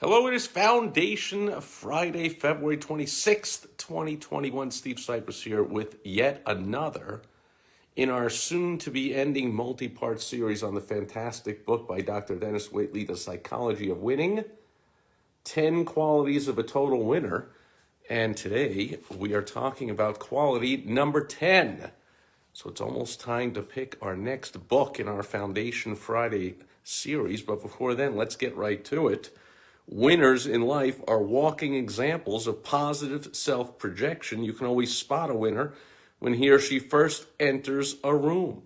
Hello, it is Foundation Friday, February 26th, 2021. Steve Sipress here with yet another in our soon-to-be ending multi-part series on the fantastic book by Dr. Dennis Waitley, The Psychology of Winning, 10 Qualities of a Total Winner. And today we are talking about quality number 10. So it's almost time to pick our next book in our Foundation Friday series. But before then, let's get right to it. Winners in life are walking examples of positive self-projection. You can always spot a winner when he or she first enters a room.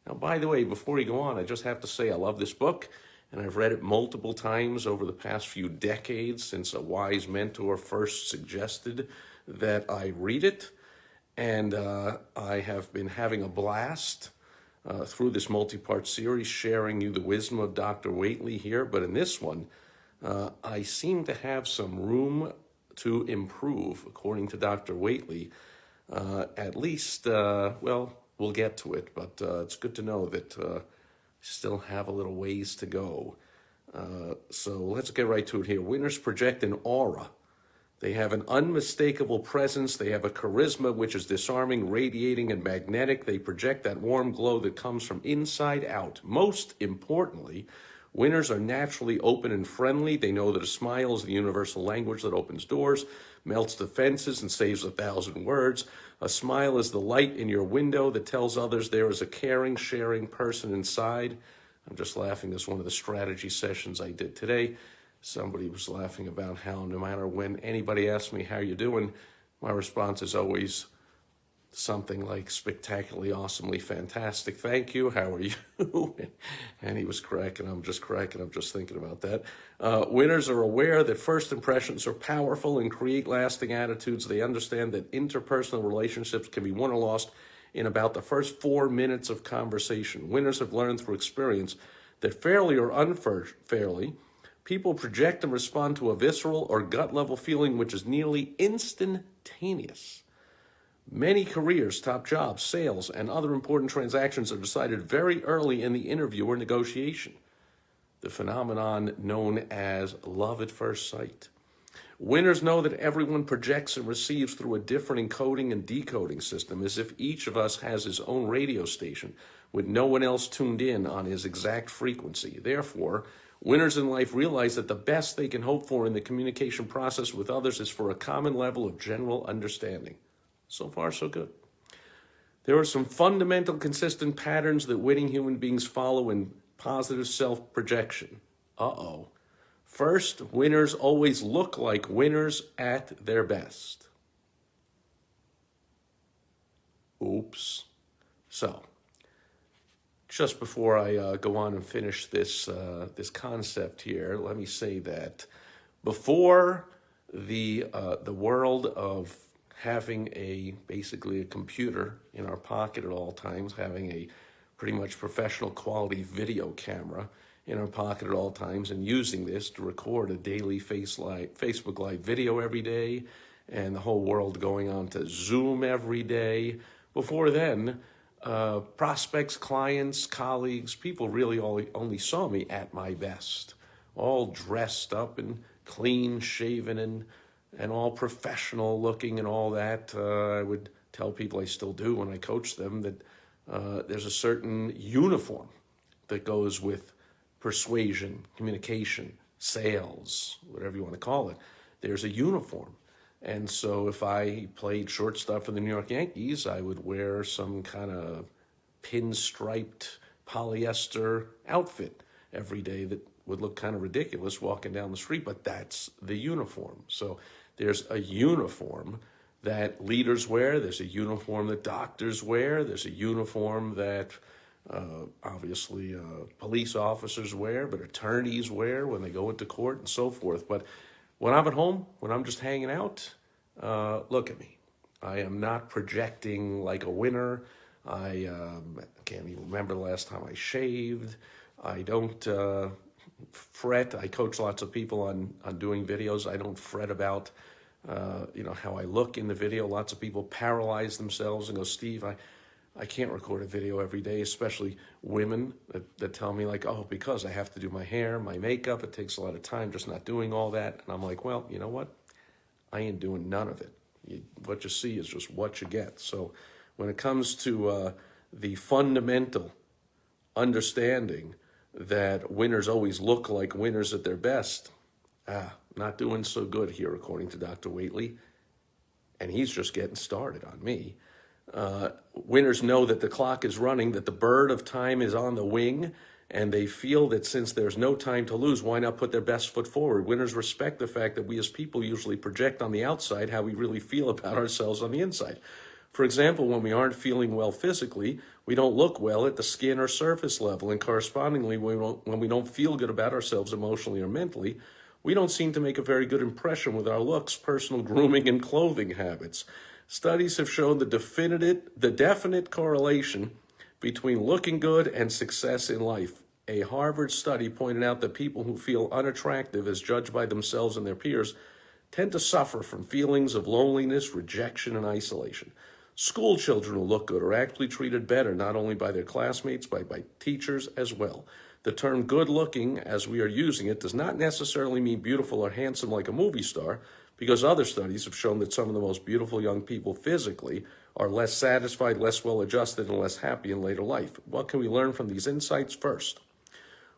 Now, by the way, before you go on, I just have to say I love this book, and I've read it multiple times over the past few decades since a wise mentor first suggested that I read it. And I have been having a blast through this multi-part series, sharing you the wisdom of Dr. Waitley here. But in this one, I seem to have some room to improve, according to Dr. Waitley. At least, well, we'll get to it, but it's good to know that still have a little ways to go. So let's get right to it here. Winners project an aura. They have an unmistakable presence. They have a charisma which is disarming, radiating, and magnetic. They project that warm glow that comes from inside out. Most importantly, winners are naturally open and friendly. They know that a smile is the universal language that opens doors, melts defenses, and saves 1,000 words. A smile is the light in your window that tells others there is a caring, sharing person inside. I'm just laughing. This is one of the strategy sessions I did today. Somebody was laughing about how no matter when anybody asks me, how you doing, my response is always something like spectacularly, awesomely fantastic. Thank you. How are you? And he was cracking. I'm just thinking about that. Winners are aware that first impressions are powerful and create lasting attitudes. They understand that interpersonal relationships can be won or lost in about the first 4 minutes of conversation. Winners have learned through experience that fairly or unfairly, people project and respond to a visceral or gut level feeling which is nearly instantaneous. Many careers, top jobs, sales, and other important transactions are decided very early in the interview or negotiation, the phenomenon known as love at first sight. Winners know that everyone projects and receives through a different encoding and decoding system, as if each of us has his own radio station with no one else tuned in on his exact frequency. Therefore, winners in life realize that the best they can hope for in the communication process with others is for a common level of general understanding. So far, so good. There are some fundamental consistent patterns that winning human beings follow in positive self-projection. First, winners always look like winners at their best. Oops. So, just before I go on and finish this concept here, let me say that before the world of having basically a computer in our pocket at all times, having a pretty much professional quality video camera in our pocket at all times, and using this to record a daily Facebook Live video every day, and the whole world going on to Zoom every day. Before then, prospects, clients, colleagues, people really only saw me at my best, all dressed up and clean shaven and all professional looking and all that. I would tell people, I still do when I coach them, that there's a certain uniform that goes with persuasion, communication, sales, whatever you want to call it. There's a uniform. And so if I played shortstop for the New York Yankees, I would wear some kind of pinstriped polyester outfit every day that would look kind of ridiculous walking down the street, but that's the uniform. So there's a uniform that leaders wear. There's a uniform that doctors wear. There's a uniform that obviously police officers wear, but attorneys wear when they go into court and so forth. But when I'm at home, when I'm just hanging out, look at me. I am not projecting like a winner. I can't even remember the last time I shaved. I don't fret. I coach lots of people on doing videos. I don't fret about how I look in the video. Lots of people paralyze themselves and go, Steve, I can't record a video every day, especially women that tell me like, oh, because I have to do my hair, my makeup, it takes a lot of time just not doing all that. And I'm like, well, you know what? I ain't doing none of it. What you see is just what you get. So when it comes to the fundamental understanding that winners always look like winners at their best, not doing so good here, according to Dr. Waitley. And he's just getting started on me. Winners know that the clock is running, that the bird of time is on the wing, and they feel that since there's no time to lose, why not put their best foot forward? Winners respect the fact that we as people usually project on the outside how we really feel about ourselves on the inside. For example, when we aren't feeling well physically, we don't look well at the skin or surface level, and correspondingly, when we don't feel good about ourselves emotionally or mentally, we don't seem to make a very good impression with our looks, personal grooming, and clothing habits. Studies have shown the definite correlation between looking good and success in life. A Harvard study pointed out that people who feel unattractive as judged by themselves and their peers tend to suffer from feelings of loneliness, rejection, and isolation. School children who look good are actually treated better, not only by their classmates, but by teachers as well. The term good looking, as we are using it, does not necessarily mean beautiful or handsome like a movie star, because other studies have shown that some of the most beautiful young people physically are less satisfied, less well-adjusted, and less happy in later life. What can we learn from these insights? First,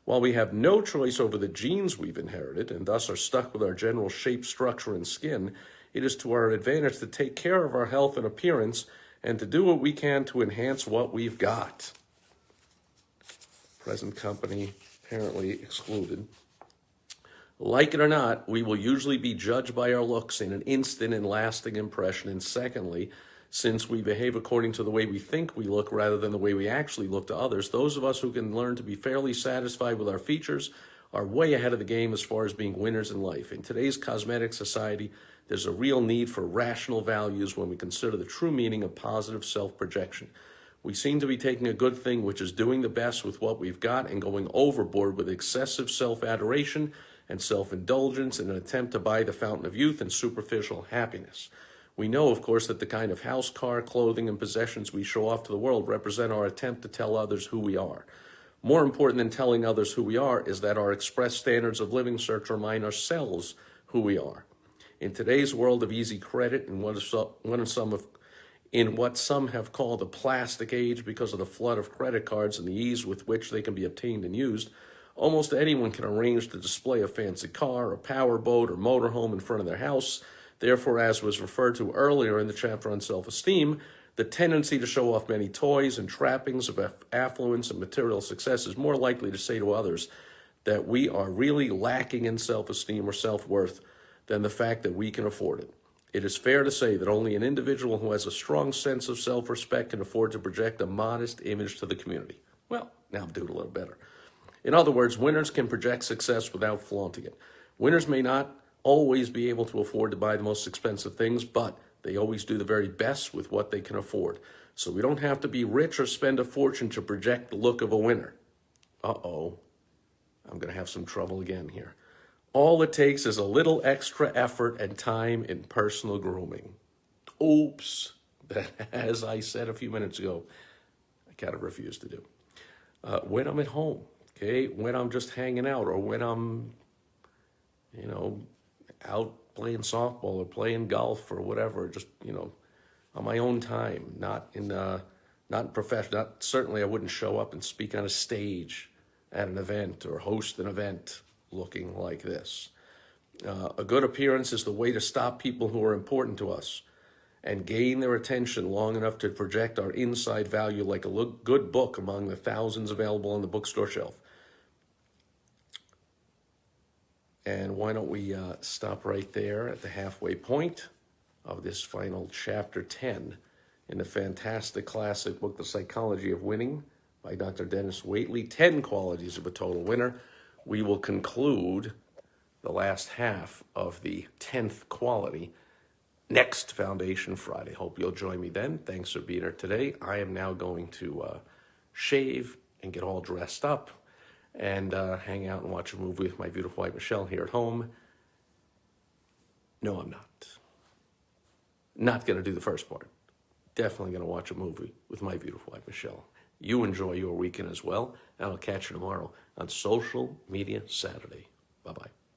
while we have no choice over the genes we've inherited, and thus are stuck with our general shape, structure, and skin, it is to our advantage to take care of our health and appearance and to do what we can to enhance what we've got. Present company apparently excluded. Like it or not, we will usually be judged by our looks in an instant and lasting impression. And secondly, since we behave according to the way we think we look rather than the way we actually look to others, those of us who can learn to be fairly satisfied with our features are way ahead of the game as far as being winners in life. In today's cosmetic society, there's a real need for rational values when we consider the true meaning of positive self-projection. We seem to be taking a good thing, which is doing the best with what we've got, and going overboard with excessive self-adoration and self-indulgence in an attempt to buy the fountain of youth and superficial happiness. We know, of course, that the kind of house, car, clothing, and possessions we show off to the world represent our attempt to tell others who we are. More important than telling others who we are is that our expressed standards of living search to remind ourselves who we are. In today's world of easy credit and in what some have called a plastic age because of the flood of credit cards and the ease with which they can be obtained and used, almost anyone can arrange to display a fancy car, a powerboat, or motorhome in front of their house. Therefore, as was referred to earlier in the chapter on self-esteem, the tendency to show off many toys and trappings of affluence and material success is more likely to say to others that we are really lacking in self-esteem or self-worth than the fact that we can afford it. It is fair to say that only an individual who has a strong sense of self-respect can afford to project a modest image to the community. Well, now I'm doing a little better. In other words, winners can project success without flaunting it. Winners may not always be able to afford to buy the most expensive things, but they always do the very best with what they can afford. So we don't have to be rich or spend a fortune to project the look of a winner. Uh-oh, I'm going to have some trouble again here. All it takes is a little extra effort and time in personal grooming. Oops, that, as I said a few minutes ago, I kind of refuse to do. When I'm at home, okay, when I'm just hanging out, or when I'm, out playing softball or playing golf or whatever, just, on my own time, not in profession. Certainly I wouldn't show up and speak on a stage at an event or host an event looking like this. A good appearance is the way to stop people who are important to us and gain their attention long enough to project our inside value like a good book among the thousands available on the bookstore shelf. And why don't we stop right there at the halfway point of this final chapter 10 in the fantastic classic book, The Psychology of Winning by Dr. Dennis Waitley, 10 Qualities of a Total Winner. We will conclude the last half of the 10th quality next Foundation Friday. Hope you'll join me then. Thanks for being here today. I am now going to shave and get all dressed up and hang out and watch a movie with my beautiful wife, Michelle, here at home. No, I'm not. Not going to do the first part. definitely going to watch a movie with my beautiful wife, Michelle. You enjoy your weekend as well, and I'll catch you tomorrow on Social Media Saturday.